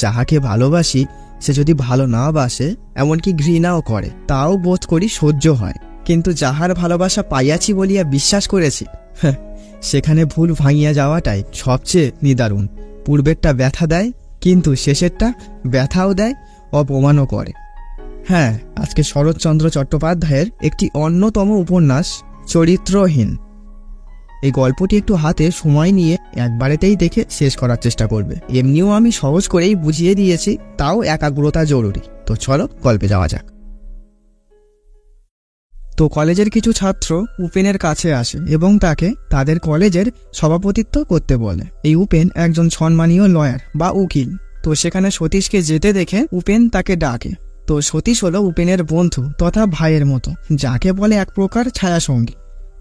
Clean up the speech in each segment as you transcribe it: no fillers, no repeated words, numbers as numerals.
যাহাকে ভালোবাসি সে যদি ভালো না বাসে, এমনকি ঘৃণাও করে, তাও বোধ করি সহ্য হয়। কিন্তু যাহার ভালোবাসা পাইয়াছি বলিয়া বিশ্বাস করেছি, সেখানে ভুল ভাঙিয়া যাওয়াটাই সবচেয়ে নিদারুণ। পূর্বেরটা ব্যথা দেয়, কিন্তু শেষেরটা ব্যথাও দেয়, অপমানও করে। হ্যাঁ, আজকে শরৎচন্দ্র চট্টোপাধ্যায়ের একটি অন্যতম উপন্যাস চরিত্রহীন। এই গল্পটি একটু হাতে সময় নিয়ে একবারেতেই দেখে শেষ করার চেষ্টা করবে। এমনিও আমি সহজ করেই বুঝিয়ে দিয়েছি, তাও একাগ্রতা জরুরি। তো চলো গল্পে যাওয়া যাক। তো কলেজের কিছু ছাত্র উপেনের কাছে আসে এবং তাকে তাদের কলেজের সভাপতিত্ব করতে বলে। এই উপেন একজন সম্মানীয় লয়ার বা উকিল। তো সেখানে সতীশকে যেতে দেখে উপেন তাকে ডাকে। তো সতীশ হলো উপেনের বন্ধু তথা ভাইয়ের মতো, যাকে বলে এক প্রকার ছায়াসঙ্গী।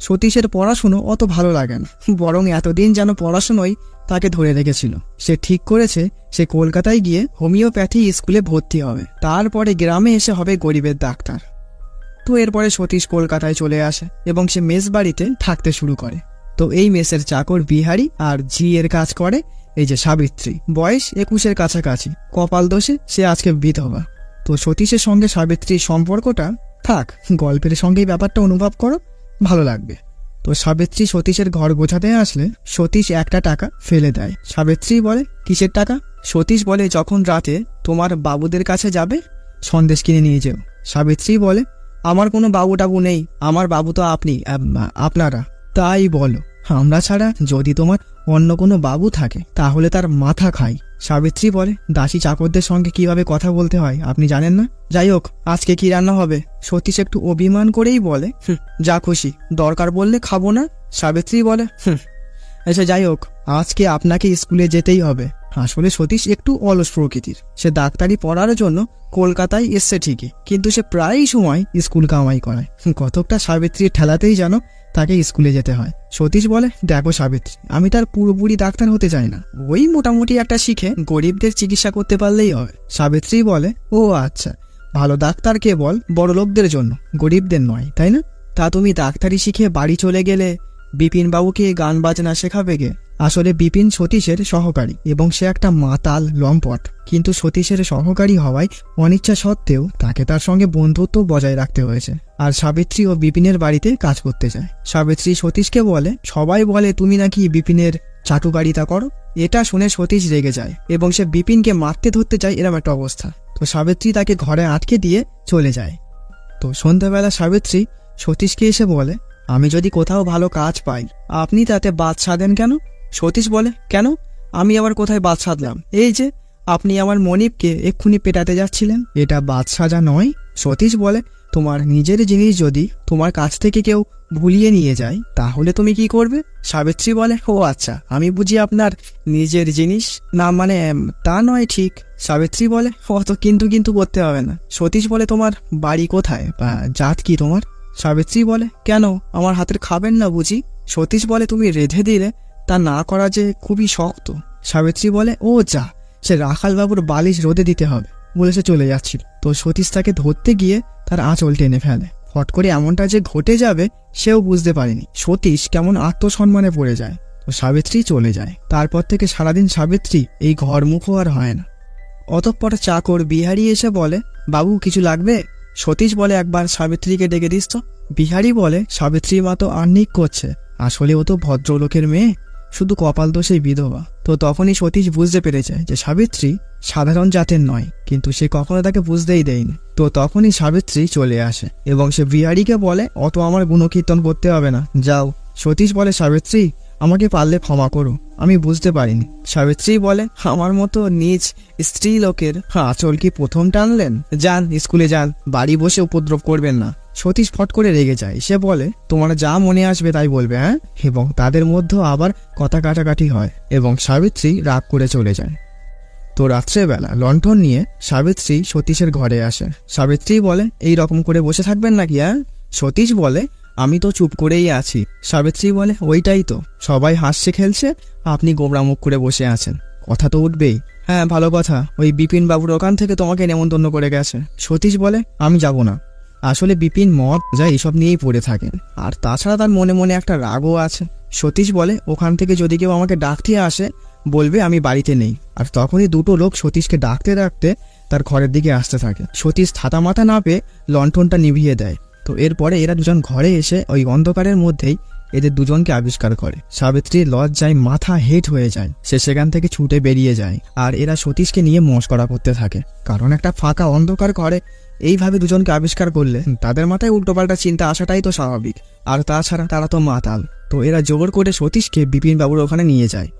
সতীশের পড়াশুনো অত ভালো লাগে না, বরং এতদিন যেন পড়াশুনোই তাকে ধরে রেখেছিল। সে ঠিক করেছে সে কলকাতায় গিয়ে হোমিওপ্যাথি স্কুলে ভর্তি হবে, তারপরে গ্রামে এসে হবে গরিবের ডাক্তার। তো এরপরে সতীশ কলকাতায় চলে আসে এবং সে মেস বাড়িতে থাকতে শুরু করে। তো এই মেসের চাকর বিহারি আর ঝি এর কাজ করে এই যে সাবিত্রী, বয়স 21-এর কাছাকাছি। কপাল দোষে সে আজকে বিধবা। তো সতীশের সঙ্গে সাবিত্রীর সম্পর্কটা থাক, গল্পের সঙ্গেই ব্যাপারটা অনুভব করো, ভালো লাগবে। তো সাবিত্রী সতীশের ঘর গোছাতে আসলে সতীশ একটা টাকা ফেলে দেয়। সাবিত্রী বলে, কিসের টাকা? সতীশ বলে, যখন রাতে তোমার বাবুদের কাছে যাবে সন্দেশ কিনে নিয়ে যেও। সাবিত্রী বলে, আমার কোনো বাবু টাবু নেই, আমার বাবু তো আপনি, আপনারা। তাই বলো, আমরা ছাড়া যদি তোমার অন্য কোনো বাবু থাকে তাহলে তার মাথা খাই। সাবিত্রী বলে, দাসী চাকরদের সঙ্গে কিভাবে কথা বলতে হয় আপনি জানেন না? যাই হোক, আজকে কি রান্না হবে? সতীশ একটু অভিমান করেই বলে, যা খুশি, দরকার বললে খাবো না। সাবিত্রী বলে, আচ্ছা যাই হোক, আজকে আপনাকে স্কুলে যেতেই হবে। আসলে সতীশ একটু অলস প্রকৃতির। সে ডাক্তারি পড়ার জন্য কলকাতায় এসছে ঠিকই, কিন্তু সে প্রায়ই সময় স্কুল কামাই করায়। কতকটা সাবিত্রীর ঠেলাতেই যেন তাকে স্কুলে যেতে হয়। সতীশ বলে, দেখো সাবিত্রী, আমি তার পুরোপুরি ডাক্তার হতে চাই না, ওই মোটামুটি একটা শিখে গরিবদের চিকিৎসা করতে পারলেই হবে। সাবিত্রী বলে, ও আচ্ছা, ভালো ডাক্তার কেবল বড় লোকদের জন্য, গরিবদের নয়, তাই না? তা তুমি ডাক্তারি শিখে বাড়ি চলে গেলে বিপিন বাবুকে গান বাজনা শেখাবে গে? আসলে বিপিন সতীশের সহকারী এবং সে একটা মাতাল লম্পট, কিন্তু সতীশের সহকারী হওয়ায় অনিচ্ছা সত্ত্বেও তাকে তার সঙ্গে বন্ধুত্ব বজায় রাখতে হয়েছে। আর সাবিত্রী ও বিপিনের বাড়িতে কাজ করতে যায়। সাবিত্রী সতীশকে বলে, সবাই বলে তুমি নাকি বিপিনের চাটুকারিতা করো। এটা শুনে সতীশ রেগে যায় এবং সে বিপিনকে মারতে ধরতে চায়, এরম একটা অবস্থা। তো সাবিত্রী তাকে ঘরে আটকে দিয়ে চলে যায়। তো সন্ধ্যাবেলা সাবিত্রী সতীশকে এসে বলে, আমি যদি কোথাও ভালো কাজ পাই আপনি তাতে বাদ সাধেন কেন? সতীশ বলে, কেন? আমি আবার কোথায় বাদ সাধলাম? এই যে আপনি আমার মনিবকে এক্ষুনি পেটাতে যাচ্ছিলেন, এটা বাদ সাজা নয়। সতীশ বলে, তোমার নিজের জিনিস যদি তোমার কাছ থেকে কেউ ভুলিয়ে নিয়ে যায় তাহলে তুমি কি করবে? সাবিত্রী বলে, ও আচ্ছা, আমি বুঝি আপনার নিজের জিনিস না, মানে তা নয় ঠিক। সাবিত্রী বলে, অত কিন্তু কিন্তু করতে হবে না। সতীশ বলে, তোমার বাড়ি কোথায় বা জাত কি তোমার? সাবিত্রী বলে, কেন, আমার হাতের খাবেন না বুঝি? সতীশ বলে, তুমি রেঁধে দিলে তা না করা যে খুবই শক্ত। সাবিত্রী বলে, ও যা, সে রাখালবাবুর বালিশ রোদে দিতে হবে বলে সে চলে যাচ্ছিল। তো সতীশ তাকে ধরতে গিয়ে তার আঁচল টেনে ফেলে। ফট করে এমনটা যে ঘটে যাবে সেও বুঝতে পারেনি। সতীশ কেমন আত্মসম্মানে পড়ে যায়। তো সাবিত্রী চলে যায়। তারপর থেকে সারাদিন সাবিত্রী এই ঘরমুখো আর হয় না। অতঃপর চাকর বিহারি এসে বলে, বাবু কিছু লাগবে? সতীশ বলে, একবার সাবিত্রীকে ডেকে দিস তো। বিহারি বলে, সাবিত্রী মা তো আহ্নিক করছে, আসলে ও তো ভদ্রলোকের মেয়ে, শুধু কপাল দোষেই বিধবা। তো তখনই সতীশ বুঝতে পেরেছে যে সাবিত্রী সাধারণ জাতের নয়, কিন্তু সে কখনো তাকে বুঝতেই দেয়নি। তো তখনই সাবিত্রী চলে আসে এবং সে বিহারীকে বলে, অত আমার গুণকীর্তন করতে হবে না, যাও। সতীশ বলে, সাবিত্রী আমাকে পারলে ক্ষমা করো, আমি বুঝতে পারিনি। সাবিত্রী বলে, আমার মতো নিজ স্ত্রী লোকের আঁচল কি প্রথম টানলেন? যান স্কুলে যান, বাড়ি বসে উপদ্রব করবেন না। সতীশ ফট করে রেগে যায়। সে বলে, তোমার যা মনে আসবে তাই বলবে, হ্যাঁ? এবং তাদের মধ্যে আবার কথা কাটাকাটি হয় এবং সাবিত্রী রাগ করে চলে যায়। তো রাত্রেবেলা লণ্ঠন নিয়ে সাবিত্রী সতীশের ঘরে আসে। সাবিত্রী বলে, এই রকম করে বসে থাকবেন নাকি, হ্যাঁ? সতীশ বলে, আমি তো চুপ করেই আছি। সাবিত্রী বলে, ওইটাই তো, সবাই হাসছে খেলছে, আপনি গোমরা মুখ করে বসে আছেন, কথা তো উঠবেই। হ্যাঁ ভালো কথা, ওই বিপিন বাবুর ওখান থেকে তোমাকে নেমন্তন্ন করে গেছে। সতীশ বলে, আমি যাব না। আসলে বিপিন মদ যা এইসব নিয়েই পড়ে থাকেন, আর তাছাড়া তার মনে মনে একটা রাগও আছে। সতীশ বলে, ওখান থেকে যদি কেউ আমাকে ডাকতে আসে বলবে আমি বাড়িতে নেই। আর তখনই দুটো লোক সতীশকে ডাকতে ডাকতে তার ঘরের দিকে আসতে থাকে। সতীশ ছাতা মাথা না পেয়ে লণ্ঠনটা নিভিয়ে দেয়। তো এরপরে এরা দুজন ঘরে এসে ওই অন্ধকারের মধ্যেই এদের দুজনকে আবিষ্কার করে। সাবিত্রীর লজ্জায় মাথা হেট হয়ে যায়, সে সেখান থেকে ছুটে বেরিয়ে যায়। আর এরা সতীশকে নিয়ে মশকরা করতে থাকে, কারণ একটা ফাঁকা অন্ধকার ঘরে এইভাবে দুজনকে আবিষ্কার করলে তাদের মাথায় উল্টোপাল্টা চিন্তা আসাটাই তো স্বাভাবিক। আর তাছাড়া তারা তো মাতাল। তো এরা জোর করে সতীশকে বিপিন বাবুর ওখানে নিয়ে যায়।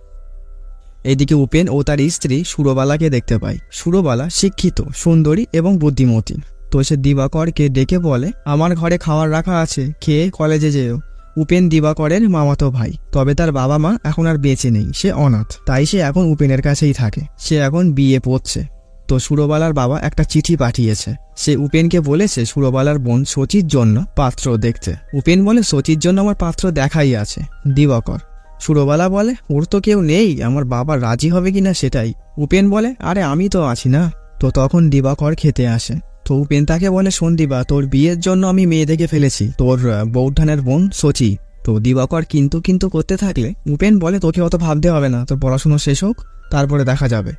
এইদিকে উপেন ও তার স্ত্রী সুরবালাকে দেখতে পায়। সুরবালা শিক্ষিত, সুন্দরী এবং বুদ্ধিমতী। তো সে দিবাকরকে ডেকে বলে, আমার ঘরে খাবার রাখা আছে, খেয়ে কলেজে যেও। উপেন দিবাকরের মামাতো ভাই, তবে তার বাবা মা এখন আর বেঁচে নেই, সে অনাথ। তাই সে এখন উপেনের কাছেই থাকে। সে এখন বিয়ে পড়ছে। তো সুরবালার বাবা একটা চিঠি পাঠিয়েছে। সে উপেনকে বলেছে সুরবালার বোন শচীর জন্য পাত্র দেখতে। উপেন বলে, শচীর জন্য আমার পাত্র দেখাই আছে। দিবাকর সুরবালা বলে, ওর তো কেউ নেই, আমার বাবা রাজি হবে কিনা সেটাই। উপেন বলে, আরে আমি তো আছি না। তো তখন দিবাকর খেতে আসে। তো উপেন তাকে বলে, শোন দিবা, তোর বিয়ের জন্য আমি মেয়ে দেখে ফেলেছি, তোর বৌঠানের বোন শচী। তো দিবাকর কিন্তু কিন্তু করতে থাকলে উপেন বলে, তোকে অত ভাবতে হবে না, তোর পড়াশুনো শেষ হোক, তারপরে দেখা যাবে।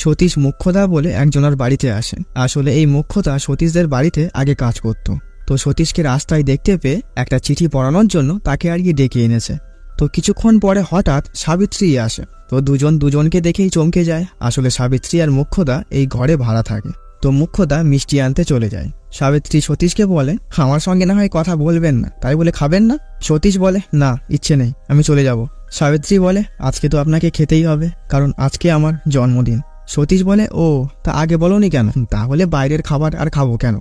সতীশ মুখ্যদা বলে একজনের বাড়িতে আসেন। আসলে এই মুখ্যদা সতীশদের বাড়িতে আগে কাজ করত। তো সতীশকে রাস্তায় দেখতে পেয়ে একটা চিঠি পড়ানোর জন্য তাকে আর কি ডেকে এনেছে। তো কিছুক্ষণ পরে হঠাৎ সাবিত্রী আসে। তো দুজন দুজনকে দেখেই চমকে যায়। আসলে সাবিত্রী আর মুখ্যদা এই ঘরে ভাড়া থাকে। তো মুখ্যদা মিষ্টি আনতে চলে যায়। সাবিত্রী সতীশকে বলে, আমার সঙ্গে না হয় কথা বলবেন না, তাই বলে খাবেন না? সতীশ বলে, না, ইচ্ছে নেই, আমি চলে যাব। সাবিত্রী বলে, আজকে তো আপনাকে খেতেই হবে, কারণ আজকে আমার জন্মদিন। সতীশ বলে, ও তা আগে বলোনি কেন? তাহলে বাইরের খাবার আর খাবো কেন,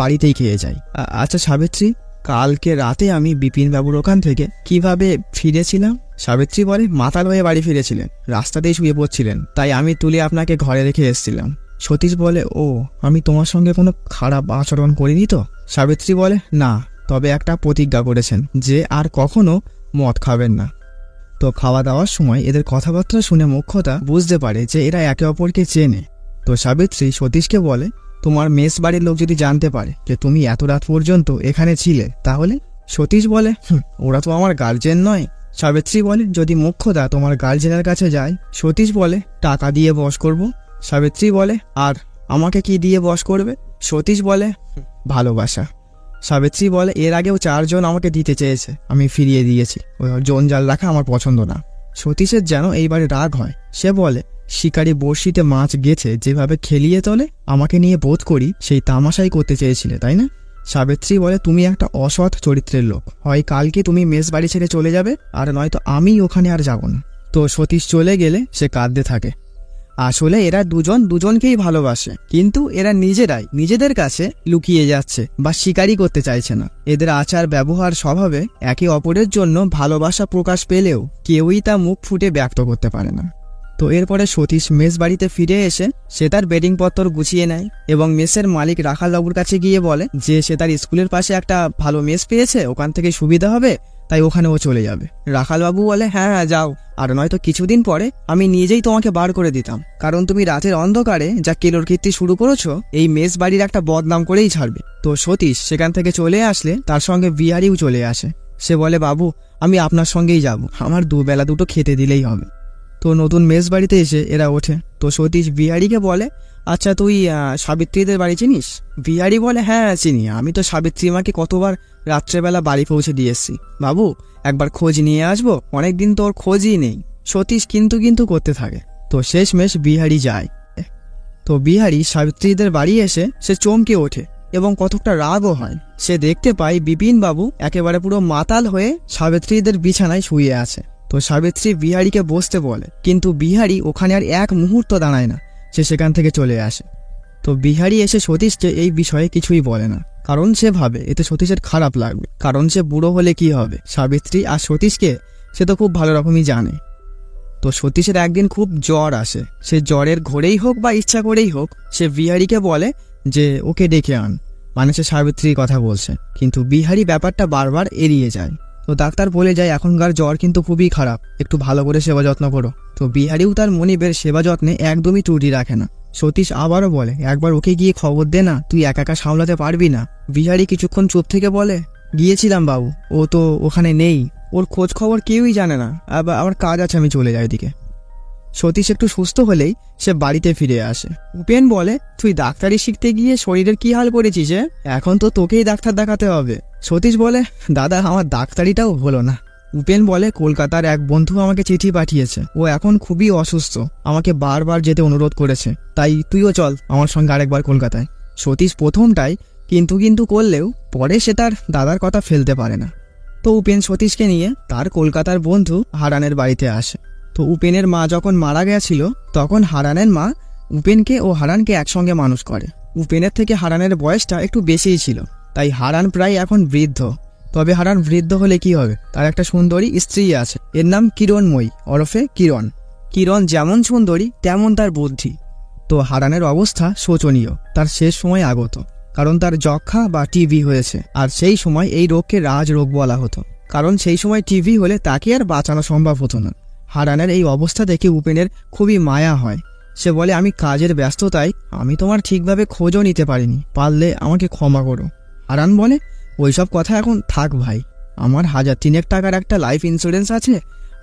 বাড়িতেই খেয়ে যাই। আচ্ছা সাবিত্রী, কালকে রাতে আমি বিপিন বাবুর ওখান থেকে কিভাবে ফিরেছিলাম? সাবিত্রী বলে, মাতাল হয়ে বাড়ি ফিরেছিলেন, রাস্তাতেই শুয়ে পড়ছিলেন, তাই আমি তুলে আপনাকে ঘরে রেখে এসেছিলাম। সতীশ বলে, ও, আমি তোমার সঙ্গে কোনো খারাপ আচরণ করিনি তো? সাবিত্রী বলে, না, তবে একটা প্রতিজ্ঞা করেছেন যে আর কখনো মদ খাবেন না। তো খাওয়া দাওয়ার সময় এদের কথাবার্তা শুনে মুখ্যদা বুঝতে পারে যে এরা একে অপরকে চেনে। তো সাবিত্রী সতীশকে বলে, তোমার মেস বাড়ির লোক যদি জানতে পারে যে তুমি এত রাত পর্যন্ত এখানে ছিলে তাহলে? সতীশ বলে, ওরা তো আমার গার্জেন নয়। সাবিত্রী বলে, যদি মুখ্যদা তোমার গার্জেনের কাছে যায়? সতীশ বলে, টাকা দিয়ে বশ করব। সাবিত্রী বলে, আর আমাকে কি দিয়ে বশ করবে? সতীশ বলে, ভালোবাসা। সাবিত্রী বলে, এর আগেও 4 জন আমাকে দিতে চেয়েছে, আমি ফিরিয়ে দিয়েছি, ওই জঞ্জাল রাখা আমার পছন্দ না। সতীশের যেন এইবারে রাগ হয়। সে বলে, শিকারি বড়শিতে মাছ গেছে যেভাবে খেলিয়ে তোলে, আমাকে নিয়ে বোধ করি সেই তামাশাই করতে চেয়েছিলে, তাই না? সাবিত্রী বলে, তুমি একটা অসৎ চরিত্রের লোক, হয় কালকে তুমি মেস বাড়ি ছেড়ে চলে যাবে, আর নয়তো আমি ওখানে আর যাব না। তো সতীশ চলে গেলে সে কাঁদতে থাকে। আসলে এরা দুজন দুজনকেই ভালোবাসে, কিন্তু এরা নিজেরাই নিজেদের কাছে লুকিয়ে যাচ্ছে বা স্বীকারই করতে চাইছে না। এদের আচার ব্যবহার স্বভাবে একে অপরের জন্য ভালোবাসা প্রকাশ পেলেও কেউই তা মুখ ফুটে ব্যক্ত করতে পারে না। তো এরপরে সতীশ মেস বাড়িতে ফিরে এসে সে তার বেডিংপত্র গুছিয়ে নেয় এবং মেসের মালিক রাখালবাবুর কাছে গিয়ে বলে যে সে তার স্কুলের পাশে একটা ভালো মেস পেয়েছে, ওখান থেকে সুবিধা হবে, তাই ওখানে ও চলে যাবে। রাখালবাবু বলে, হ্যাঁ হ্যাঁ যাও, আর নয়তো কিছুদিন পরে আমি নিজেই তোমাকে বার করে দিতাম, কারণ তুমি রাতের অন্ধকারে যা কেলোর কীর্তি শুরু করেছো, এই মেস বাড়ির একটা বদনাম করেই ছাড়বে। তো সতীশ সেখান থেকে চলে আসলে তার সঙ্গে বিহারিও চলে আসে। সে বলে, বাবু, আমি আপনার সঙ্গেই যাব, আমার দুবেলা দুটো খেতে দিলেই হবে। তো নতুন মেস বাড়িতে এসে এরা ওঠে। তো সতীশ বিহারিকে বলে, আচ্ছা তুই সাবিত্রীদের বাড়ি চিনিস? বিহারি বলে, হ্যাঁ চিনি, আমি তো সাবিত্রী মাকে কতবার রাত্রেবেলা বাড়ি পৌঁছে দিয়ে এসছি, বাবু একবার খোঁজ নিয়ে আসবো, অনেকদিন তোর খোঁজই নেই। সতীশ কিন্তু কিন্তু করতে থাকে। তো শেষমেশ বিহারি যায়। তো বিহারি সাবিত্রীদের বাড়ি এসে সে চমকে ওঠে এবং কতকটা রাগও হয়। সে দেখতে পায় বিপিন বাবু একেবারে পুরো মাতাল হয়ে সাবিত্রীদের বিছানায় শুয়ে আছে। তো সাবিত্রী বিহারিকে বসতে বলে, কিন্তু বিহারি ওখানে আর এক মুহূর্ত দাঁড়ায় না, সে সেখান থেকে চলে আসে। তো বিহারি এসে সতীশকে এই বিষয়ে কিছুই বলে না, কারণ সে ভাবে এতে সতীশের খারাপ লাগবে, কারণ সে বুড়ো হলে কি হবে, সাবিত্রী আর সতীশকে সে তো খুব ভালো রকমই জানে। তো সতীশের একদিন খুব জ্বর আসে। সে জ্বরের ঘোরেই হোক বা ইচ্ছা করেই হোক সে বিহারিকে বলে যে ওকে ডেকে আন, মানে সে সাবিত্রীর কথা বলছে, কিন্তু বিহারি ব্যাপারটা বারবার এড়িয়ে যায়। তো ডাক্তার বলে যায় এখনকার জ্বর কিন্তু খুবই খারাপ, একটু ভালো করে সেবা যত্ন করো। তো বিহারিও তার মনিবের সেবা যত্নে একদমই ত্রুটি রাখে না। সতীশ আবারও বলে, একবার ওকে গিয়ে খবর দে না, তুই একা একা সামলাতে পারবি না। বিহারি কিছুক্ষণ চুপ থেকে বলে, গিয়েছিলাম বাবু, ও তো ওখানে নেই, ওর খোঁজ খবর কেউই জানে না, আবার আমার কাজ আছে, আমি চলে যাই ওদিকে। সতীশ একটু সুস্থ হলেই সে বাড়িতে ফিরে আসে। উপেন বলে, তুই ডাক্তারি শিখতে গিয়ে শরীরের কি হাল করেছিস? এখন তো তোকেই ডাক্তার দেখাতে হবে। সতীশ বলে, দাদা আমার ডাক্তারিটাও হলো না। উপেন বলে, কলকাতার এক বন্ধু আমাকে চিঠি পাঠিয়েছে, ও এখন খুবই অসুস্থ, আমাকে বারবার যেতে অনুরোধ করেছে, তাই তুইও চল আমার সঙ্গে আরেকবার কলকাতায়। সতীশ প্রথমটাই কিন্তু করলেও পরে সে তার দাদার কথা ফেলতে পারে না। তো উপেন সতীশকে নিয়ে তার কলকাতার বন্ধু হারানের বাড়িতে আসে। তো উপেনের মা যখন মারা গেছিল তখন হারানের মা উপেনকে ও হারানকে একসঙ্গে মানুষ করে। উপেনের থেকে হারানের বয়সটা একটু বেশিই ছিল, তাই হারান প্রায় এখন বৃদ্ধ। তবে হারান বৃদ্ধ হলে কি হবে, তার একটা সুন্দরী স্ত্রী আছে, এর নাম কিরণময়ী ওরফে কিরণ। কিরণ যেমন সুন্দরী তেমন তার বুদ্ধি। তো হারানের অবস্থা শোচনীয়, তার শেষ সময় আগত, কারণ তার যক্ষা বা টিবি হয়েছে। আর সেই সময় এই রোগকে রাজরোগ বলা হতো, কারণ সেই সময় টিবি হলে তাকে আর বাঁচানো সম্ভব হতো না। হারানের এই অবস্থা দেখে উপেনের খুবই মায়া হয়। সে বলে, আমি কাজের ব্যস্ততায় আমি তোমার ঠিকভাবে খোঁজও নিতে পারিনি, পারলে আমাকে ক্ষমা করো। হারান বলে, ওইসব কথা এখন থাক ভাই, আমার 1,000 টাকার একটা লাইফ ইন্স্যুরেন্স আছে,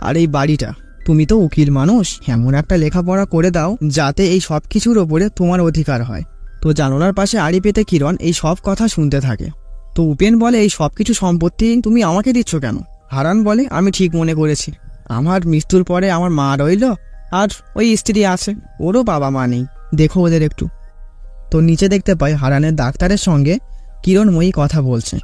আর এই বাড়িটা, তুমি তো উকিল মানুষ, এমন একটা লেখাপড়া করে দাও যাতে এই সব কিছুর ওপরে তোমার অধিকার হয়। তো জানোলার পাশে আড়ি পেতে কিরণ এই সব কথা শুনতে থাকে। তো উপেন বলে, এই সব কিছু সম্পত্তি তুমি আমাকে দিচ্ছ কেন? হারান বলে, আমি ঠিক মনে করেছি, আমার মৃত্যুর পরে আমার মা রইল আর ওই স্ত্রী আছে, ওরও বাবা মা নেই, দেখো ওদের একটু। তো নিচে দেখতে পাই হারানের ডাক্তারের সঙ্গে কিরণময়ী কথা বলছে।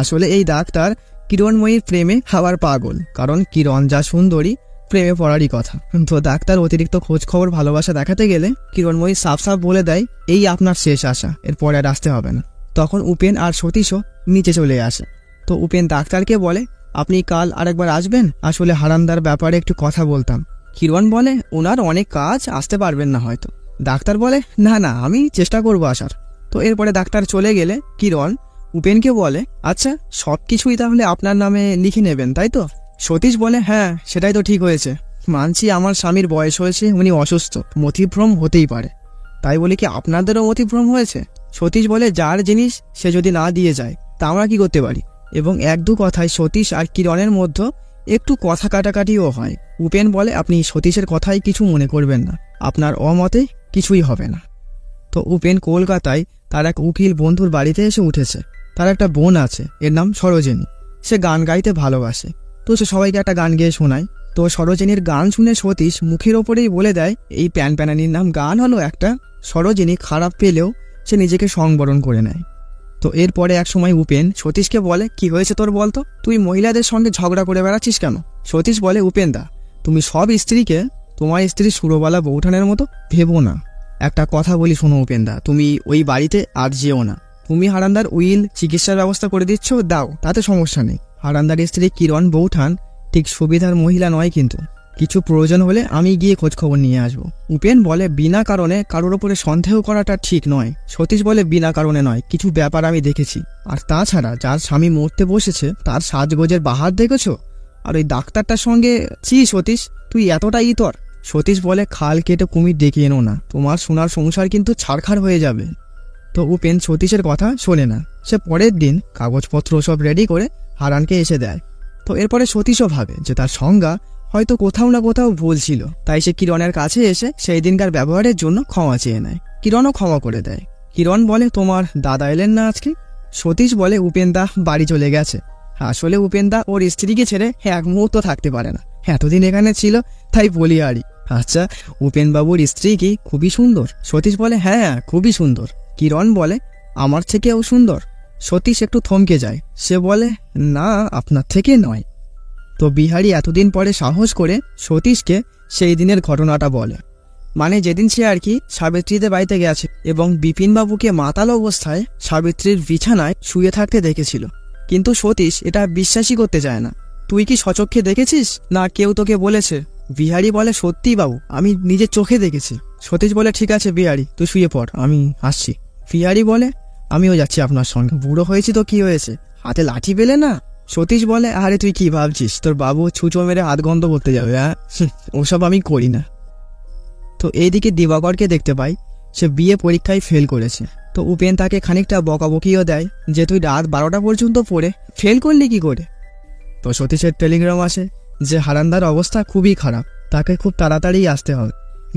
আসলে এই ডাক্তার কিরণময়ীর প্রেমে হওয়ার পাগল, কারণ কিরণ যা সুন্দরী, প্রেমে পড়ারই কথা। তো ডাক্তার অতিরিক্ত খোঁজ খবর ভালোবাসা দেখাতে গেলে কিরণময়ী সাফ বলে দেয়, এই আপনার শেষ আশা, এরপরে আর আসতে হবে না। তখন উপেন আর সতীশও নিচে চলে আসে। তো উপেন ডাক্তারকে বলে, আপনি কাল আরেকবার আসবেন, আসলে হারানদার ব্যাপারে একটু কথা বলতাম। কিরণ বলে, ওনার অনেক কাজ, আসতে পারবেন না হয়তো। ডাক্তার বলে, না আমি চেষ্টা করব আসার। তো এরপরে ডাক্তার চলে গেলে কিরণ উপেনকে বলে, আচ্ছা সব কিছুই তাহলে আপনার নামে লিখে নেবেন তাই তো? সতীশ বলে, হ্যাঁ সেটাই তো ঠিক হয়েছে, মানছি আমার স্বামীর বয়স হয়েছে, উনি অসুস্থ, মতিভ্রম হতেই পারে, তাই বলে কি আপনাদেরও মতিভ্রম হয়েছে? সতীশ বলে, যার জিনিস সে যদি না দিয়ে যায় তা আমরা কি করতে পারি? এবং এক দু কথায় সতীশ আর কিরণের মধ্যে একটু কথা কাটাকাটিও হয়। উপেন বলে, আপনি সতীশের কথাই কিছু মনে করবেন না, আপনার অমতে কিছুই হবে না। তো উপেন কলকাতায় তার এক উকিল বন্ধুর বাড়িতে এসে উঠেছে। তার একটা বোন আছে, এর নাম সরোজিনী। সে গান গাইতে ভালোবাসে, তো সে সবাইকে একটা গান গেয়ে শোনায়। তো সরোজিনীর গান শুনে সতীশ মুখের ওপরেই বলে দেয়, এই প্যানপ্যানানির নাম গান হলো একটা। সরোজিনী খারাপ পেলেও সে নিজেকে সংবরণ করে নেয়। তো এরপরে এক সময় উপেন সতীশকে বলে, কি হয়েছে তোর বলতো, তুই মহিলাদের সঙ্গে ঝগড়া করে বেড়াচ্ছিস কেন? সতীশ বলে, উপেনদা তুমি সব স্ত্রীকে তোমার স্ত্রী সুরবালা বৌঠানের মতো ভেবো না। একটা কথা বলি শোনো উপেনদা, তুমি ওই বাড়িতে আর যেও না। তুমি হারানদার উইল চিকিৎসার ব্যবস্থা করে দিচ্ছ, দাও, তাতে সমস্যা নেই। হারানদার স্ত্রী কিরণ বৌঠান ঠিক সুবিধার মহিলা নয়, কিন্তু কিছু প্রয়োজন হলে আমি গিয়ে খোঁজ খবর নিয়ে আসবো। উপেন বলে, বিনা কারণে কারোর ওপরে সন্দেহ করাটা ঠিক নয়। সতীশ বলে, বিনা কারণে নয়, কিছু ব্যাপার আমি দেখেছি, আর তাছাড়া যার স্বামী মরতে বসেছে তার সাজগোজের বাহার দেখেছো? আর ওই ডাক্তারটার সঙ্গে সতীশ তুই এতটাই ইতর। সতীশ বলে, খাল কেটে কুমির ডেকে এনো না, তোমার সোনার সংসার কিন্তু ছাড়খাড় হয়ে যাবে। তো উপেন সতীশের কথা শোনে না। সে পরের দিন কাগজপত্র সব রেডি করে হারানকে এসে দেয়। তো এরপরে সতীশও ভাবে যে তার সংজ্ঞা হয়তো কোথাও না কোথাও ভুল ছিল, তাই সে কিরণের কাছে এসে সেই দিনকার ব্যবহারের জন্য ক্ষমা চেয়ে নেয়। কিরণও ক্ষমা করে দেয়। কিরণ বলে, তোমার দাদা এলেন না আজকে? সতীশ বলে, উপেনদা বাড়ি চলে গেছে। আসলে উপেনদা ওর স্ত্রীকে ছেড়ে এক মুহূর্ত থাকতে পারে না, এতদিন এখানে ছিল তাই বলি আরই। আচ্ছা উপেনবাবুর স্ত্রী কি খুবই সুন্দর? সতীশ বলে, হ্যাঁ খুবই সুন্দর। কিরণ বলে, আমার থেকেও সুন্দর? সতীশ একটু থমকে যায়। সে বলে, না আপনার থেকে নয়। তো বিহারী এতদিন পরে সাহস করে সতীশকে সেই দিনের ঘটনাটা বলে, মানে যেদিন সে আর কি সাবিত্রীদের বাড়িতে গেছে এবং বিপিনবাবুকে মাতাল অবস্থায় সাবিত্রীর বিছানায় শুয়ে থাকতে দেখেছিল। কিন্তু সতীশ এটা বিশ্বাসই করতে চায় না। তুই কি সচক্ষে দেখেছিস না কেউ তোকে বলেছে? বিহারী বলে, সত্যি বাবু, আমি নিজের চোখে দেখেছি। সতীশ বলে, ঠিক আছে বিহারী, তুই শুয়ে পড়, আমি আসছি। বিহারী বলে, আমিও যাচ্ছি আপনার সঙ্গে, বুড়ো হয়েছি তো কি হয়েছে, হাতে লাঠি পেলে না? সতীশ বলে, আরে তুই কি ভাবছিস, তোর বাবু ছুঁচো মেরে হাত গন্ধ করতে যাবে? হ্যাঁ, ওসব আমি করি না। তো এইদিকে দিবাকরকে দেখতে পাই, সে বিয়ে পরীক্ষায় ফেল করেছে। তো উপেন তাকে খানিকটা বকাবকিও দেয় যে তুই রাত 12টা পর্যন্ত পড়ে ফেল করলি কি করে। তো সতীশের টেলিগ্রাম আসে যে হারানদার অবস্থা খুবই খারাপ, তাকে খুব তাড়াতাড়ি আসতে হবে।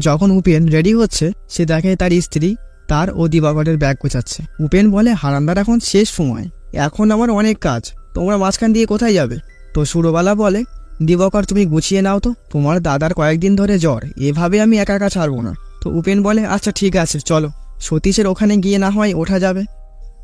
যখন উপেন রেডি হচ্ছে সে দেখে তার স্ত্রী তার ও দিবাকরের ব্যাগ গোছাচ্ছে। উপেন বলে, হারান্দার এখন শেষ সময়, এখন আমার অনেক কাজ, তোমরা মাঝখান দিয়ে কোথায় যাবে? তো সুরবালা বলে, দিবাকর তুমি গুছিয়ে নাও তো, তোমার দাদার কয়েকদিন ধরে জ্বর, এভাবে আমি একা একা ছাড়বো না। তো উপেন বলে, আচ্ছা ঠিক আছে চলো, সতীশের ওখানে গিয়ে না হয় ওঠা যাবে।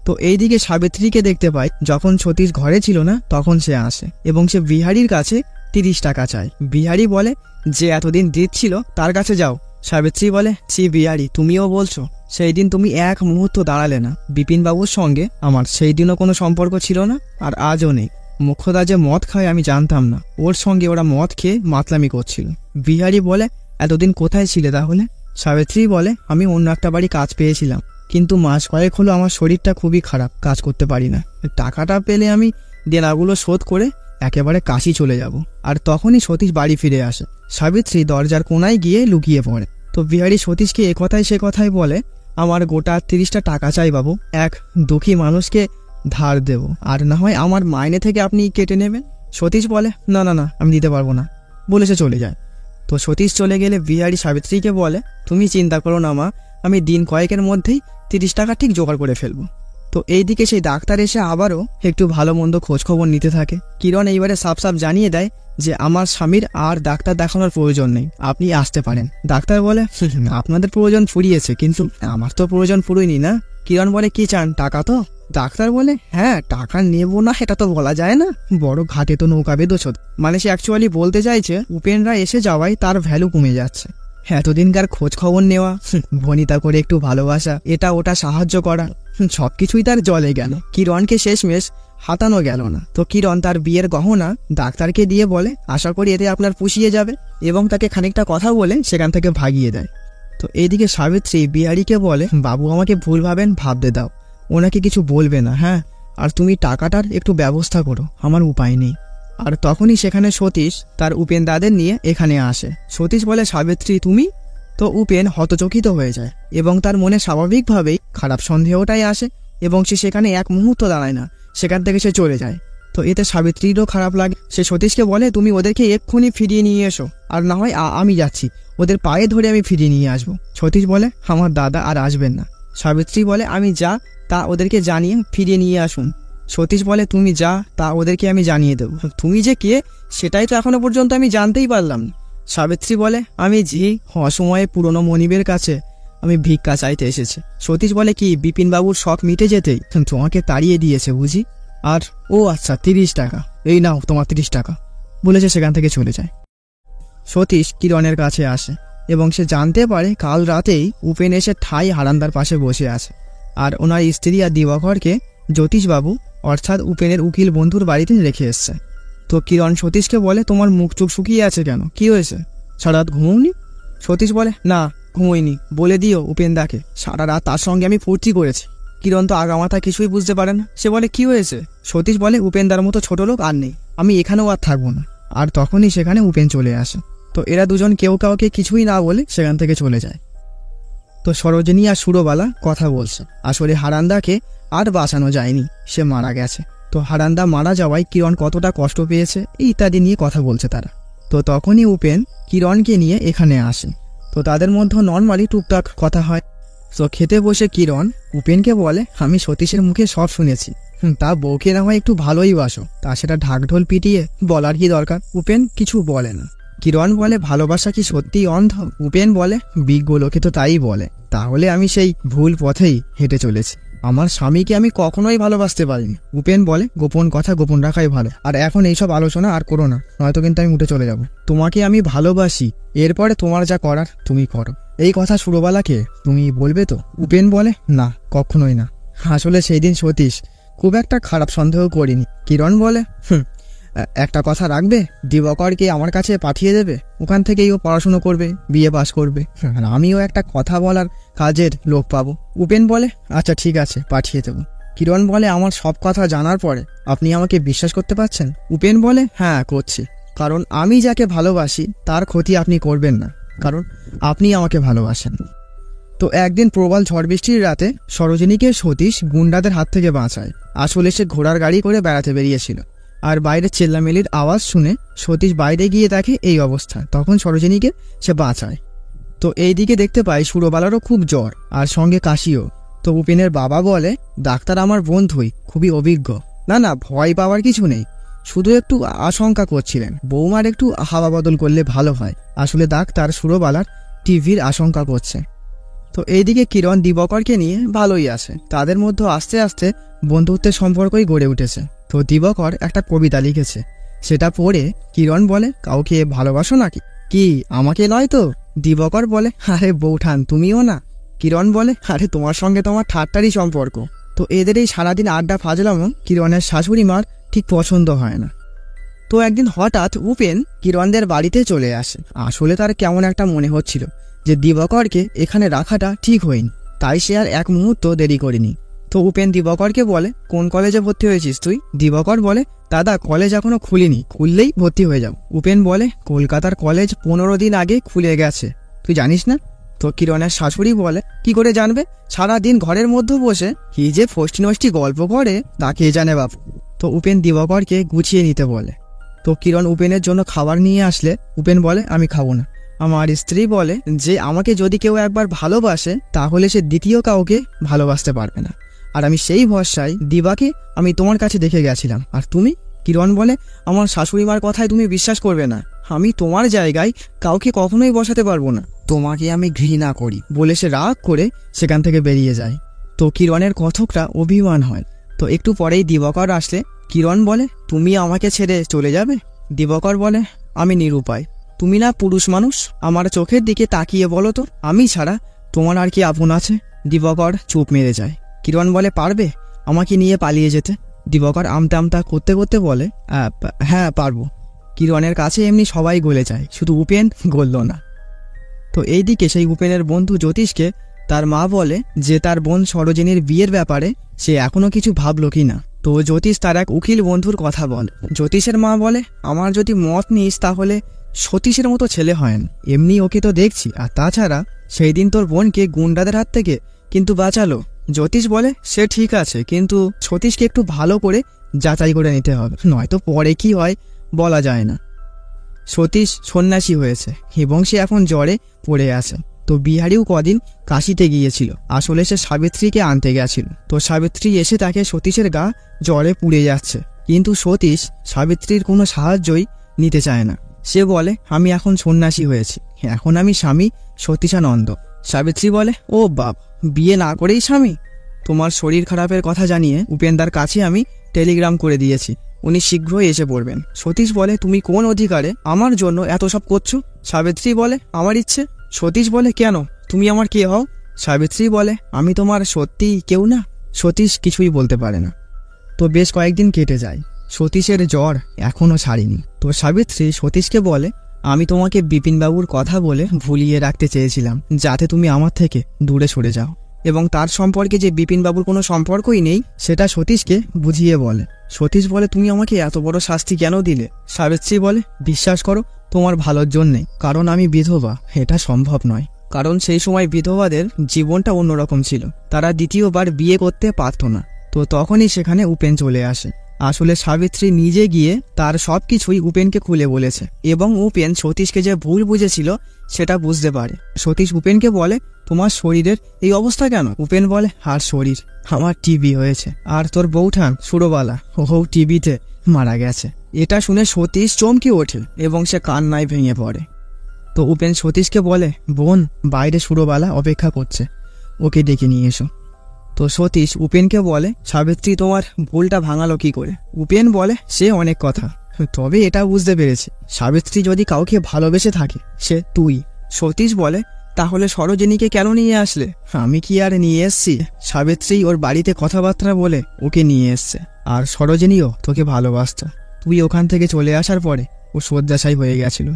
তো এইদিকে সাবিত্রীকে দেখতে পাই, যখন সতীশ ঘরে ছিল না তখন সে আসে এবং সে বিহারীর কাছে 30 টাকা চায়। বিহারী বলে, যে এতদিন দিচ্ছিল তার কাছে যাও। সাবিত্রী বলে, ছি বিহারী, তুমিও বলছো? সেই দিন তুমি এক মুহূর্ত দাঁড়ালে না। বিপিনবাবুর সঙ্গে আমার সেই দিনও কোনো সম্পর্ক ছিল না, আর আজও নেই। মুখ্যদা যে মদ খায় আমি জানতাম না, ওর সঙ্গে ওরা মদ খেয়ে মাতলামি করছিল। বিহারী বলে, এতদিন কোথায় ছিলে তাহলে? সাবিত্রী বলে, আমি অন্য একটা বাড়ি কাজ পেয়েছিলাম, কিন্তু মাস কয়েক হলো আমার শরীরটা খুবই খারাপ, কাজ করতে পারি না। টাকাটা পেলে আমি দেনাগুলো শোধ করে একেবারে কাশি চলে যাব। আর তখনই সতীশ বাড়ি ফিরে আসে। সাবিত্রী দরজার কোনায় গিয়ে লুকিয়ে পড়ে। তো বিহারী সতীশকে এ কথায় সে কথায় বলে, আমার গোটা 30টা টাকা চাই বাবু, এক দুঃখী মানুষকে ধার দেব, আর না হয় আমার মাইনে থেকে আপনি কেটে নেবেন। সতীশ বলে, না না না, আমি দিতে পারবো না, বলে সে চলে যায়। তো সতীশ চলে গেলে বিহারী সাবিত্রীকে বলে, তুমি চিন্তা করো না মা, আমি দিন কয়েকের মধ্যেই 30 টাকা ঠিক জোগাড় করে ফেলবো। তো এইদিকে সেই ডাক্তার এসে আবারও একটু ভালো মন্দ খোঁজ খবর নিতে থাকে। কিরণ এইবারে সাফ সাফ জানিয়ে দেয় যে আমার স্বামীর আর ডাক্তার দেখানোর প্রয়োজন নেই, আপনি আসতে পারেন। ডাক্তার বলে, আপনাদের প্রয়োজন ফুরিয়েছে, কিন্তু আমার তো প্রয়োজন ফুরোয়নি না। কিরণ বলে, কি চান, টাকা তো? ডাক্তার বলে, হ্যাঁ টাকা নেব না এটা তো বলা যায় না, বড় ঘাটে তো নৌকা বেঁধেছ। মানে সে অ্যাকচুয়ালি বলতে চাইছে উপেনরা এসে যাওয়ায় তার ভ্যালু কমে যাচ্ছে। এতদিনকার খোঁজ খবর নেওয়া, ভনিতা করে একটু ভালোবাসা, এটা ওটা সাহায্য করা, সবকিছুই তার জলে গেল। কিরণকে শেষমেশ হাতানো গেল না। তো কিরণ তার বিয়ের গহনা ডাক্তারকে দিয়ে বলে, আশা করি এতে আপনার পুষিয়ে যাবে, এবং তাকে খানিকটা কথা বলে সেখান থেকে ভাগিয়ে দেয়। তো এইদিকে সাবিত্রী বিহারীকে বলে, বাবু আমাকে ভুল ভাবেন, ভাবতে দাও, ওনাকে কিছু বলবে না, হ্যাঁ, আর তুমি টাকাটার একটু ব্যবস্থা করো, আমার উপায় নেই। আর তখনই সেখানে সতীশ তার উপেন দাদের নিয়ে এখানে আসে। সতীশ বলে, সাবিত্রী তুমি? তো উপেন হতচকিত হয়ে যায় এবং তার মনে স্বাভাবিকভাবেই খারাপ সন্দেহটাই আসে, এবং সে সেখানে এক মুহূর্ত দাঁড়ায় না, সেখান থেকে সে চলে যায়। তো এতে সাবিত্রীরও খারাপ লাগে। সে সতীশকে বলে, তুমি ওদেরকে এক্ষুনি ফিরিয়ে নিয়ে এসো, আর না হয় আমি যাচ্ছি, ওদের পায়ে ধরে আমি ফিরিয়ে নিয়ে আসবো। সতীশ বলে, আমার দাদা আর আসবেন না। সাবিত্রী বলে, আমি যা তা ওদেরকে জানিয়ে ফিরিয়ে নিয়ে আসুন। সতীশ বলে, তুমি যা তা ওদেরকে আমি জানিয়ে দেবো, তুমি যে কে সেটাই তো এখনো পর্যন্ত আমি জানতেই পারলাম না। সাবিত্রী বলে, আমি ঝি অসময়ে পুরনো মনিবের কাছে আমি ভিক্ষা চাইতে এসেছি। সতীশ বলে, কি বিপিনবাবুর শখ মিটে যেতেই তোমাকে তাড়িয়ে দিয়েছে বুঝি? আর ও আচ্ছা, 30 টাকা, এই নাও তোমার 30 টাকা, বলেছে সেখান থেকে চলে যায়। সতীশ কিরণের কাছে আসে এবং সে জানতে পারে কাল রাতেই উপেন এসে ঠাই হারান্দার পাশে বসে আছে, আর ওনার স্ত্রী আর দিবাকরকে জ্যোতিষবাবু অর্থাৎ উপেনের উকিল বন্ধুর বাড়িতে রেখে এসছে। তো কিরণ সতীশকে বলে, তোমার মুখ চোখ শুকিয়ে আছে কেন, কি হয়েছে, সারা রাত ঘুমোওনি? সতীশ বলে, না ঘুমোইনি, বলে দিও উপেনদাকে সারা রাত তার সঙ্গে আমি ফুর্তি করেছি। কিরণ তো আগামাথা কিছুই বুঝতে পারে না, সে বলে, কি হয়েছে? সতীশ বলে, উপেনদার মতো ছোট লোক আর নেই, আমি এখানেও আর থাকবো না। আর তখনই সেখানে উপেন চলে আসে। তো এরা দুজন কেউ কাউকে কিছুই না বলে সেখান থেকে চলে যায়। তো সরোজিনী আর সুরবালা কথা বলছে, আসলে হারান্দাকে আর বাঁচানো যায়নি, সে মারা গেছে। তো হারান্দা মারা যাওয়ায় কিরণ কতটা কষ্ট পেয়েছে ইত্যাদি নিয়ে কথা বলছে তারা। তো তখনই উপেন কিরণকে নিয়ে এখানে আসে। তো তাদের মধ্যে নর্মালি টুকটাক কথা হয়। তো খেতে বসে কিরণ উপেনকে বলে, আমি সতীশের মুখে সব শুনেছি, তা বউকে না হয় একটু ভালোই বাসো, তা সেটা ঢাকঢোল পিটিয়ে বলার কি দরকার? উপেন কিছু বলে না। কিরণ বলে, ভালোবাসা কি সত্যিই অন্ধ? উপেন বলে, বিজ্ঞ লোকে তো তাই বলে, তাহলে আমি সেই ভুল পথেই হেঁটে চলেছি, আমার স্বামীকে আমি কখনোই ভালোবাসতে পারিনি। উপেন বলে, গোপন কথা গোপন রাখাই ভালো, আর এখন এইসব আলোচনা আর করো না, নয়তো কিন্তু আমি উঠে চলে যাব। তোমাকে আমি ভালোবাসি, এরপরে তোমার যা করার তুমি করো। এই কথা সুরবালাকে তুমি বলবে তো? উপেন বলে, না কখনোই না, আসলে সেই দিন সতীশ খুব একটা খারাপ সন্দেহ করিনি। কিরণ বলে, একটা কথা রাখবে, দিবাকরকে আমার কাছে পাঠিয়ে দেবে, ওখান থেকেই ও পড়াশুনো করবে, বিয়ে পাস করবে, আর আমিও একটা কথা বলার কাজের লোক পাবো। উপেন বলে, আচ্ছা ঠিক আছে, পাঠিয়ে দেবো। কিরণ বলে, আমার সব কথা জানার পরে আপনি আমাকে বিশ্বাস করতে পারছেন? উপেন বলে, হ্যাঁ করছি, কারণ আমি যাকে ভালোবাসি তার ক্ষতি আপনি করবেন না, কারণ আপনি আমাকে ভালোবাসেন। তো একদিন প্রবল ঝড় বৃষ্টির রাতে সরোজিনীকে সতীশ গুন্ডাদের হাত থেকে বাঁচায়। আসলে সে ঘোড়ার গাড়ি করে বেড়াতে বেরিয়েছিল, আর বাইরে চেল্লামেলির আওয়াজ শুনে সতীশ বাইরে গিয়ে দেখে এই অবস্থা। তখন সরোজিনীকে সে বাঁচায়। তো এইদিকে দেখতে পাই সুরবালারও খুব জ্বর আর সঙ্গে কাশিও। তো উপেনের বাবা বলে, ডাক্তার আমার বন্ধুই, খুবই অভিজ্ঞ। না না, ভয় পাওয়ার কিছু নেই, শুধু একটু আশঙ্কা করছিলেন বৌমার একটু হাওয়া বদল করলে ভালো হয়। আসলে ডাক্তার সুরবালার টিভির আশঙ্কা করছে। তো এইদিকে কিরণ দিবাকরকে নিয়ে ভালোই আছে। তাদের মধ্যে আস্তে আস্তে বন্ধুত্বের সম্পর্কই গড়ে উঠেছে। তো দিবাকর একটা কবিতা লিখেছে, সেটা পড়ে কিরণ বলে, কাউকে ভালোবাসো নাকি? কি আমাকে নয় তো? দিবাকর বলে, আরে বৌঠান তুমিও না। কিরণ বলে, আরে তোমার সঙ্গে তোমার ঠাট্টারই সম্পর্ক। তো এদের এই সারাদিন আড্ডা ফাজলামো কিরণের শাশুড়ি মার ঠিক পছন্দ হয় না। তো একদিন হঠাৎ উপেন কিরণদের বাড়িতে চলে আসে। আসলে তার কেমন একটা মনে হচ্ছিল যে দিবাকরকে এখানে রাখাটা ঠিক হয়নি, তাই সে আর এক মুহূর্ত দেরি করেনি। তো উপেন দিবাকরকে বলে, কোন কলেজে ভর্তি হয়েছিস তুই? দিবাকর বলে, দাদা কলেজ এখনো খুলিনি, খুললেই ভর্তি হয়ে যাও। উপেন বলে, কলকাতার কলেজ 15 দিন আগে খুলে গেছে, তুই জানিস না? তো কিরণের শাশুড়ি বলে, কি করে জানবে, সারাদিন ঘরের মধ্যে বসে কি যে ফষ্টি নষ্টি গল্প করে তা কে জানে বাপু। তো উপেন দিবাকরকে গুছিয়ে নিতে বলে। তো কিরণ উপেনের জন্য খাবার নিয়ে আসলে উপেন বলে, আমি খাবো না। আমার স্ত্রী বলে যে আমাকে যদি কেউ একবার ভালোবাসে তাহলে সে দ্বিতীয় কাউকে ভালোবাসতে পারবে না, আর আমি সেই ভরসায় দিবাকে আমি তোমার কাছে দেখে গেছিলাম। আর তুমি? কিরণ বলে, আমার শাশুড়ি মার কথায় তুমি বিশ্বাস করবে না, আমি তোমার জায়গায় কাউকে কখনোই বসাতে পারবো না, তোমাকে আমি ঘৃণা করি বলে সে রাগ করে সেখান থেকে বেরিয়ে যায়। তো কিরণের কথকটা অভিমান হয়। তো একটু পরেই দিবাকর আসলে কিরণ বলে, তুমি আমাকে ছেড়ে চলে যাবে? দিবাকর বলে, আমি নিরুপায়, তুমি না পুরুষ মানুষ, আমার চোখের দিকে তাকিয়ে বলো তো, আমি ছাড়া তোমার আর কি আপন আছে? দিবাকর চুপ মেরে যায়। কিরণ বলে, পারবে আমাকে নিয়ে পালিয়ে যেতে? দিবাকর আমতা আমতা করতে করতে বলে, হ্যাঁ পারবো। কিরণের কাছে এমনি সবাই গলে যায়, শুধু উপেন গলল না। তো এইদিকে সেই উপেনের বন্ধু জ্যোতিষকে তার মা বলে যে তার বোন সরোজিনীর বিয়ের ব্যাপারে সে এখনো কিছু ভাবলো কি না। তো জ্যোতিষ তার এক উকিল বন্ধুর কথা বলে। জ্যোতিষের মা বলে, আমার যদি মত নিস তাহলে সতীশের মতো ছেলে হয় না, এমনি ওকে তো দেখছি, আর তাছাড়া সেই দিন তোর বোনকে গুন্ডাদের হাত থেকে কিন্তু বাঁচালো। জ্যোতিষ বলে, সে ঠিক আছে, কিন্তু সতীশকে একটু ভালো করে যাচাই করে নিতে হবে, নয়তো পরে কি হয় বলা যায় না। সতীশ সন্ন্যাসী হয়েছে এবং সে এখন জ্বরে পড়ে আছে। তো বিহারীও কদিন কাশিতে গিয়েছিল, আসলে সে সাবিত্রীকে আনতে গেছিল। তো সাবিত্রী এসে তাকে সতীশের গা জ্বরে পুড়ে যাচ্ছে, কিন্তু সতীশ সাবিত্রীর কোনো সাহায্যই নিতে চায় না। সে বলে, আমি এখন সন্ন্যাসী হয়েছি, এখন আমি স্বামী সতীশানন্দ। সাবিত্রী বলে, ও বাপ, বিয়ে না করেই স্বামী? তোমার শরীর খারাপের কথা জানিয়ে উপেন্দার কাছে আমি টেলিগ্রাম করে দিয়েছি, উনি শীঘ্রই এসে পড়বেন। সতীশ বলে, তুমি কোন অধিকারে আমার জন্য এত সব করছো? সাবিত্রী বলে, আমার ইচ্ছে। সতীশ বলে, কেন, তুমি আমার কে হও? সাবিত্রী বলে, আমি তোমার সত্যিই কেউ না। সতীশ কিছুই বলতে পারে না। তো বেশ কয়েকদিন কেটে যায়, সতীশের জ্বর এখনো ছাড়েনি। তো সাবিত্রী সতীশকে বলে, আমি তোমাকে বিপিনবাবুর কথা বলে ভুলিয়ে রাখতে চেয়েছিলাম, যাতে তুমি আমার থেকে দূরে সরে যাও, এবং তার সম্পর্কে যে বিপিনবাবুর কোনো সম্পর্কই নেই সেটা সতীশকে বুঝিয়ে বলে। সতীশ বলে, তুমি আমাকে এত বড় শাস্তি কেন দিলে? সাবিত্রী বলে, বিশ্বাস করো তোমার ভালোর জন্যে, কারণ আমি বিধবা, এটা সম্ভব নয়। কারণ সেই সময় বিধবাদের জীবনটা অন্যরকম ছিল, তারা দ্বিতীয়বার বিয়ে করতে পারত না। তো তখনই সেখানে উপেন চলে আসে। আসলে সাবিত্রী নিজে গিয়ে তার সবকিছুই উপেনকে খুলে বলেছে, এবং উপেন সতীশকে যে ভুল বুঝেছিল সেটা বুঝতে পারে। সতীশ উপেনকে বলে, তোমার শরীরের এই অবস্থা কেন? উপেন বলে, আর শরীর, আমার টিবি হয়েছে, আর তোর বৌঠান সুরবালা ও টিবিতে মারা গেছে। এটা শুনে সতীশ চমকে ওঠে এবং সে কান্নায় ভেঙে পড়ে। তো উপেন সতীশকে বলে, বোন, বাইরে সুরবালা অপেক্ষা করছে, ওকে ডেকে নিয়ে এসো। তো সতীশ উপেনকে বলে, সাবিত্রী তোমার ভুলটা ভাঙালো কি করে? উপেন বলে, সে অনেক কথা, তবে এটা বুঝতে পেরেছি, সাবিত্রী যদি কাউকে ভালোবেসে থাকে সে তুই। সতীশ বলে, তাহলে সরোজিনীকে কেন নিয়ে আসলে? আমি কি আর নিয়ে এসছি? সাবিত্রী ওর বাড়িতে কথাবার্তা বলে ওকে নিয়ে এসছে, আর সরোজিনীও তোকে ভালোবাসত। তুই ওখান থেকে চলে আসার পরে ও শয্যাশায়ী হয়ে গেছিল,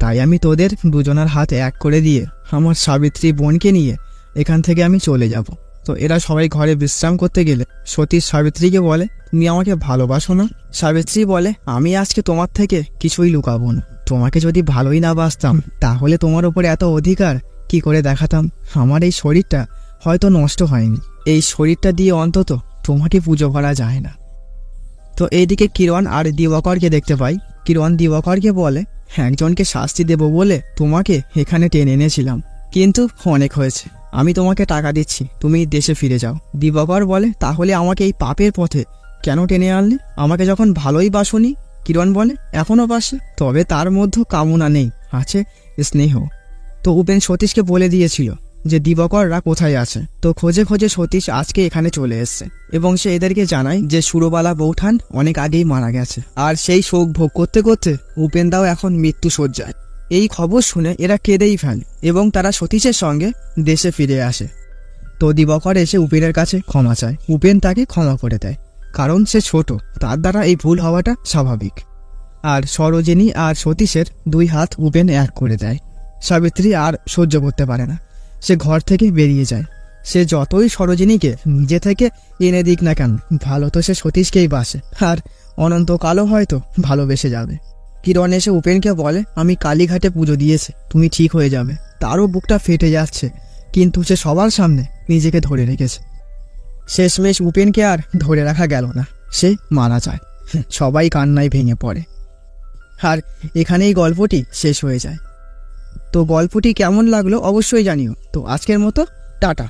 তাই আমি তোদের দুজনের হাত এক করে দিয়ে আমার সাবিত্রী বোনকে নিয়ে এখান থেকে আমি চলে যাব। তো এরা সবাই ঘরে বিশ্রাম করতে গেলে সতীশ সাবিত্রীকে বলে, তুমি আমাকে ভালোবাসো না? সাবিত্রী বলে, আমি আজকে তোমার থেকে কিছুই লুকাবো না, তোমাকে যদি ভালোই না বাসতাম তাহলে তোমার উপরে এত অধিকার কি করে দেখাতাম? আমার এই শরীরটা হয়তো নষ্ট হয়নি, এই শরীরটা দিয়ে অন্তত তোমাকে পুজো করা যায় না। তো এইদিকে কিরণ আর দিবাকরকে দেখতে পাই। কিরণ দিবাকরকে বলে, একজনকে শাস্তি দেব বলে তোমাকে এখানে টেনে এনেছিলাম, কিন্তু অনেক হয়েছে, আমি তোমাকে টাকা দিচ্ছি, তুমি দেশে ফিরে যাও। দিবাকর বলে, তাহলে আমাকে এই পাপের পথে কেন টেনে আনলে? আমাকে যখন ভালোই বাসনি। কিরণ বলে, এখনো বাসে, তবে তার মধ্যে কামনা নেই, আছে স্নেহ। তো উপেন সতীশকে বলে দিয়েছিল যে দিবাকররা কোথায় আছে। তো খোঁজে খোঁজে সতীশ আজকে এখানে চলে এসছে এবং সে এদেরকে জানায় যে সুরবালা বৌঠান অনেক আগেই মারা গেছে, আর সেই শোক ভোগ করতে করতে উপেনদাও এখন মৃত্যু শয্যায়। এই খবর শুনে এরা কেঁদেই ফেলে এবং তারা সতীশের সঙ্গে দেশে ফিরে আসে। তো দিবাকর এসে উপেনের কাছে ক্ষমা চায়। উপেন তাকে ক্ষমা করে দেয়, কারণ সে ছোট, তার দ্বারা এই ভুল হওয়াটা স্বাভাবিক। আর সরোজিনী আর সতীশের দুই হাত উপেন এক করে দেয়। সাবিত্রী আর সহ্য করতে পারে না, সে ঘর থেকে বেরিয়ে যায়। সে যতই সরোজিনীকে নিজে থেকে এনে দিক না কেন, ভালো তো সে সতীশকেই বাসে, আর অনন্তকালও হয়তো ভালোবেসে যাবে। কিরণ এসে উপেনকে বলে, আমি কালীঘাটে পুজো দিয়েছি, তুমি ঠিক হয়ে যাবে। তারও বুকটা ফেটে যাচ্ছে, কিন্তু সে সবার সামনে নিজেকে ধরে রেখেছে। শেষমেশ উপেনকে আর ধরে রাখা গেল না, সে মারা যায়। সবাই কান্নায় ভেঙে পড়ে। আর এখানেই গল্পটি শেষ হয়ে যায়। তো গল্পটি কেমন লাগলো অবশ্যই জানিও। তো আজকের মতো টাটা।